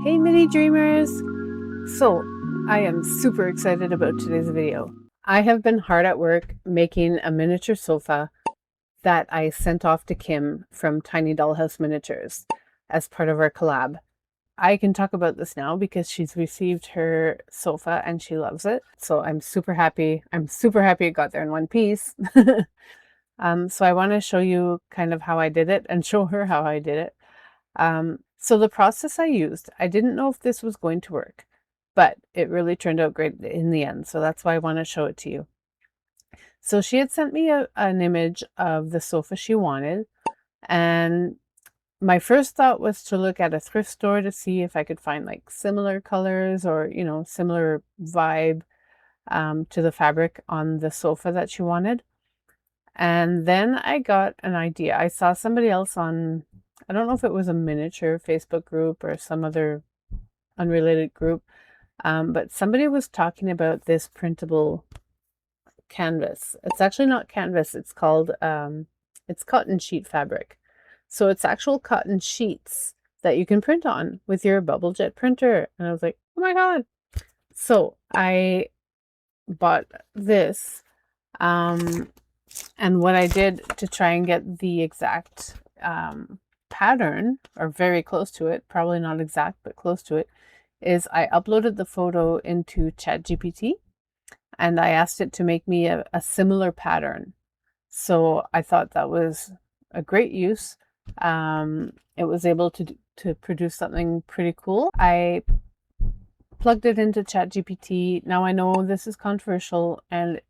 Hey mini dreamers! So, I am super excited about today's video. I have been hard at work making a miniature sofa that I sent off to Kim from Tiny Dollhouse Miniatures as part of our collab. I can talk about this now because she's received her sofa and she loves it. So I'm super happy. I'm super happy it got there in one piece. So I want to show you kind of how I did it and show her how I did it. So the process I used, I didn't know if this was going to work, but it really turned out great in the end. So that's why I want to show it to you. So she had sent me an image of the sofa she wanted. And my first thought was to look at a thrift store to see if I could find like similar colors or, similar vibe to the fabric on the sofa that she wanted. And then I got an idea. I saw somebody else on, I don't know if it was a miniature Facebook group or some other unrelated group, but somebody was talking about this printable canvas. It's actually not canvas. It's called, it's cotton sheet fabric. So it's actual cotton sheets that you can print on with your bubble jet printer. And I was like, oh my God. So I bought this. And what I did to try and get the exact pattern, or very close to it, probably not exact, but close to it, is I uploaded the photo into ChatGPT and I asked it to make me a similar pattern. So I thought that was a great use. It was able to produce something pretty cool. I plugged it into ChatGPT. Now I know this is controversial, and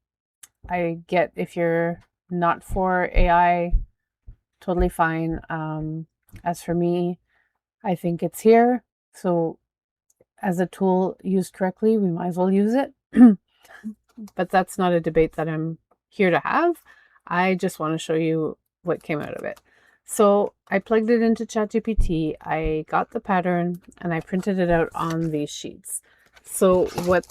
I get if you're not for AI, totally fine. As for me, I think it's here. So as a tool used correctly, we might as well use it. But that's not a debate that I'm here to have. I just want to show you what came out of it. So I plugged it into ChatGPT, I got the pattern, and I printed it out on these sheets. So what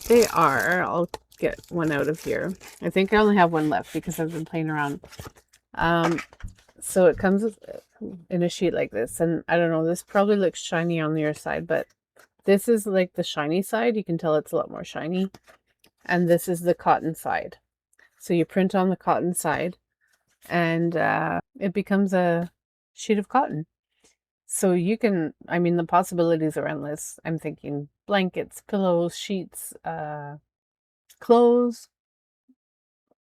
they are, I'll get one out of here. I think I only have one left because I've been playing around. So it comes in a sheet like this, and I don't know, this probably looks shiny on your side, but this is like the shiny side. You can tell it's a lot more shiny. And this is the cotton side. So you print on the cotton side, and it becomes a sheet of cotton. So you can, I mean, the possibilities are endless. I'm thinking blankets, pillows, sheets, clothes,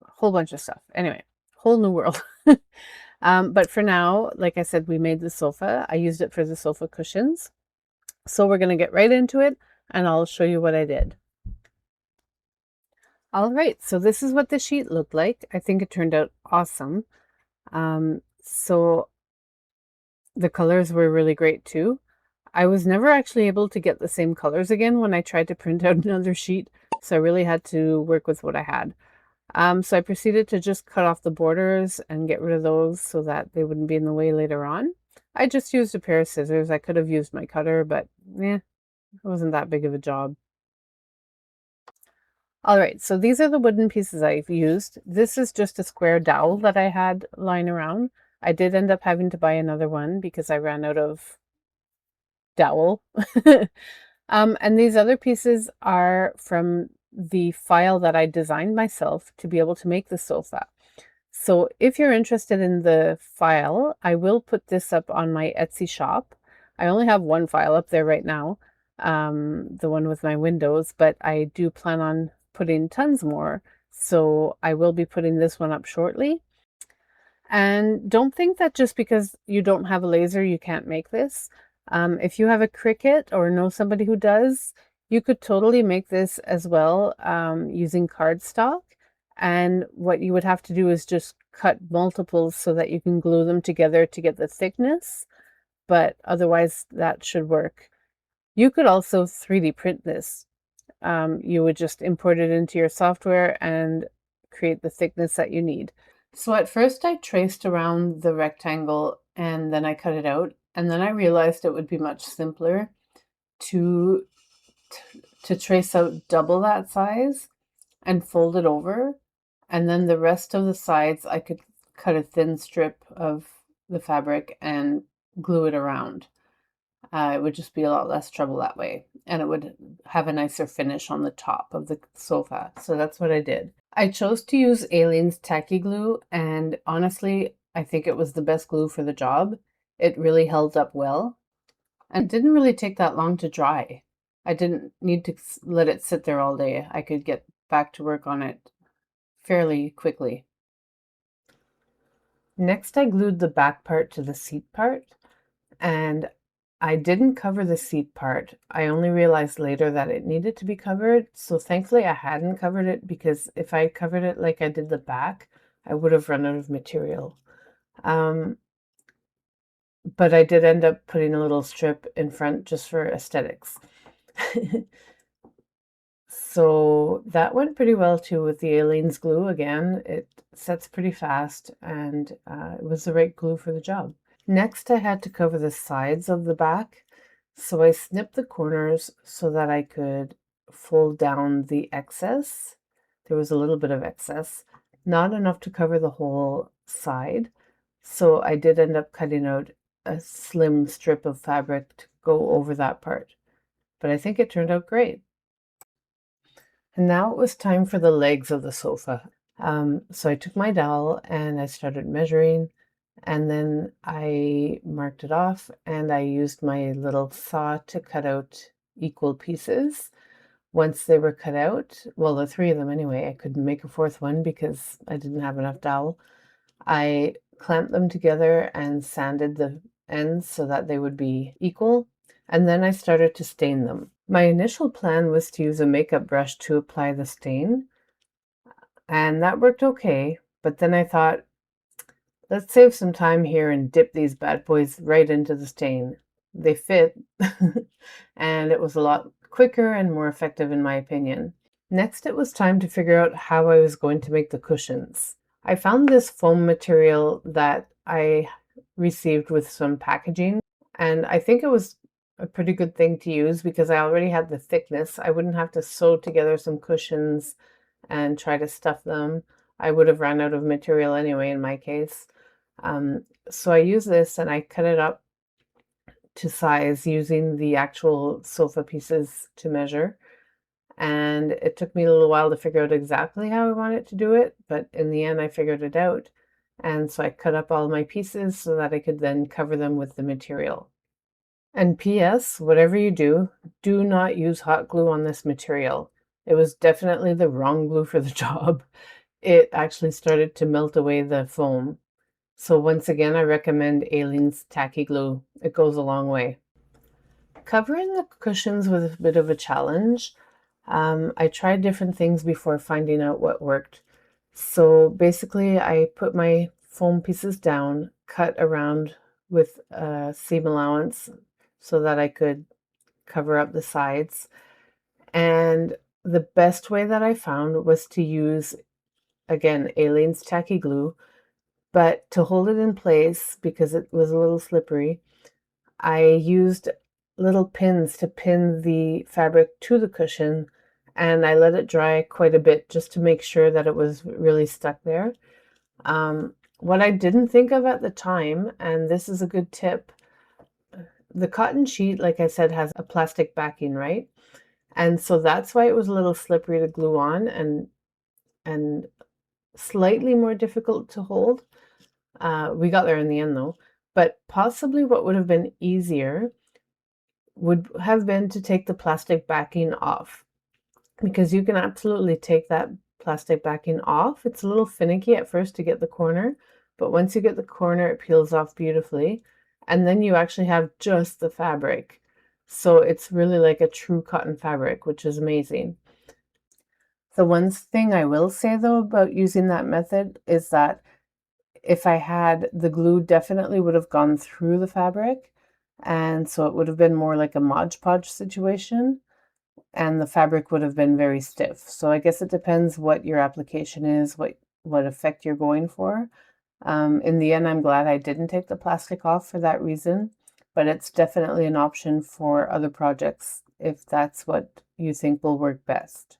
a whole bunch of stuff. Anyway, whole new world. But for now, like I said, we made the sofa. I used it for the sofa cushions. So we're going to get right into it, and I'll show you what I did. All right, so this is what the sheet looked like. I think it turned out awesome. So the colors were really great too. I was never actually able to get the same colors again when I tried to print out another sheet, so I really had to work with what I had. So I proceeded to just cut off the borders and get rid of those so that they wouldn't be in the way later on. I just used a pair of scissors. I could have used my cutter, but it wasn't that big of a job. All right, so these are the wooden pieces I've used. This is just a square dowel that I had lying around. I did end up having to buy another one because I ran out of dowel. And these other pieces are from the file that I designed myself to be able to make the sofa. So if you're interested in the file, I will put this up on my Etsy shop. I only have one file up there right now, the one with my windows, but I do plan on putting tons more. So I will be putting this one up shortly. And don't think that just because you don't have a laser, you can't make this. If you have a Cricut or know somebody who does, you could totally make this as well using cardstock. And what you would have to do is just cut multiples so that you can glue them together to get the thickness. But otherwise, that should work. You could also 3D print this. You would just import it into your software and create the thickness that you need. So at first I traced around the rectangle and then I cut it out. And then I realized it would be much simpler to trace out double that size and fold it over. And then the rest of the sides, I could cut a thin strip of the fabric and glue it around. It would just be a lot less trouble that way, and it would have a nicer finish on the top of the sofa. So that's what I did. I chose to use Aleene's tacky glue, and honestly, I think it was the best glue for the job. It really held up well, and it didn't really take that long to dry. I didn't need to let it sit there all day. I could get back to work on it fairly quickly. Next, I glued the back part to the seat part, and I didn't cover the seat part. I only realized later that it needed to be covered, so thankfully I hadn't covered it, because if I covered it like I did the back, I would have run out of material. But I did end up putting a little strip in front just for aesthetics. So that went pretty well too with the Aleene's glue. Again, it sets pretty fast, and it was the right glue for the job. Next, I had to cover the sides of the back, so I snipped the corners so that I could fold down the excess. There was a little bit of excess, not enough to cover the whole side, so I did end up cutting out a slim strip of fabric to go over that part, but I think it turned out great. And now it was time for the legs of the sofa. So I took my dowel and I started measuring, and then I marked it off, and I used my little saw to cut out equal pieces. Once they were cut out, well, the three of them anyway, I couldn't make a fourth one because I didn't have enough dowel. I clamped them together and sanded the ends so that they would be equal, and then I started to stain them. My initial plan was to use a makeup brush to apply the stain, and that worked okay, but then I thought, let's save some time here and dip these bad boys right into the stain. They fit, and it was a lot quicker and more effective in my opinion. Next, it was time to figure out how I was going to make the cushions. I found this foam material that I received with some packaging, and I think it was a pretty good thing to use because I already had the thickness. I wouldn't have to sew together some cushions and try to stuff them. I would have run out of material anyway in my case. So I used this and I cut it up to size using the actual sofa pieces to measure. And it took me a little while to figure out exactly how I wanted to do it, but in the end I figured it out. And so I cut up all my pieces so that I could then cover them with the material. And P.S., whatever you do, do not use hot glue on this material. It was definitely the wrong glue for the job. It actually started to melt away the foam. So once again, I recommend Aleene's tacky glue. It goes a long way. Covering the cushions was a bit of a challenge. I tried different things before finding out what worked. So basically, I put my foam pieces down, cut around with a seam allowance so that I could cover up the sides. And the best way that I found was to use, again, Aleene's tacky glue, but to hold it in place because it was a little slippery, I used little pins to pin the fabric to the cushion, and I let it dry quite a bit just to make sure that it was really stuck there. What I didn't think of at the time, and this is a good tip, the cotton sheet, like I said, has a plastic backing, right? And so that's why it was a little slippery to glue on and slightly more difficult to hold. We got there in the end though. But possibly what would have been easier would have been to take the plastic backing off, because you can absolutely take that plastic backing off. It's a little finicky at first to get the corner, but once you get the corner, it peels off beautifully. And then you actually have just the fabric. So it's really like a true cotton fabric, which is amazing. The one thing I will say though about using that method is that if I had, the glue definitely would have gone through the fabric, and so it would have been more like a Mod Podge situation, and the fabric would have been very stiff. So I guess it depends what your application is, what effect you're going for. In the end, I'm glad I didn't take the plastic off for that reason, but it's definitely an option for other projects if that's what you think will work best.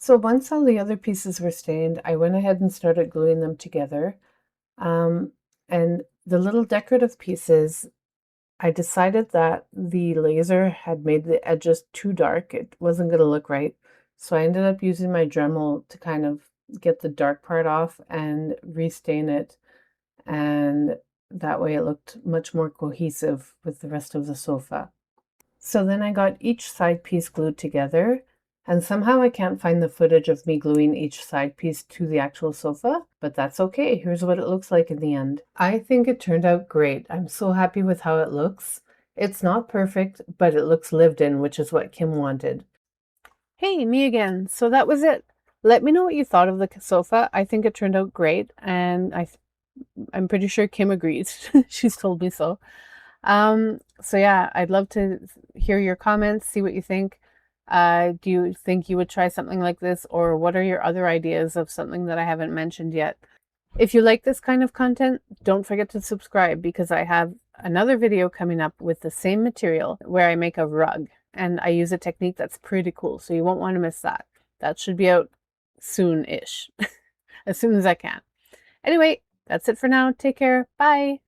So once all the other pieces were stained, I went ahead and started gluing them together. And the little decorative pieces, I decided that the laser had made the edges too dark. It wasn't going to look right. So I ended up using my Dremel to kind of get the dark part off and restain it. And that way it looked much more cohesive with the rest of the sofa. So then I got each side piece glued together, and somehow I can't find the footage of me gluing each side piece to the actual sofa, but that's okay. Here's what it looks like in the end. I think it turned out great. I'm so happy with how it looks. It's not perfect, but it looks lived in, which is what Kim wanted. Hey, me again. So that was it. Let me know what you thought of the sofa. I think it turned out great, and I'm pretty sure Kim agrees. She's told me so. So yeah, I'd love to hear your comments, see what you think. Do you think you would try something like this, or what are your other ideas of something that I haven't mentioned yet? If you like this kind of content, don't forget to subscribe, because I have another video coming up with the same material where I make a rug, and I use a technique that's pretty cool, so you won't want to miss that. That should be out soon-ish, as soon as I can. Anyway, that's it for now. Take care. Bye.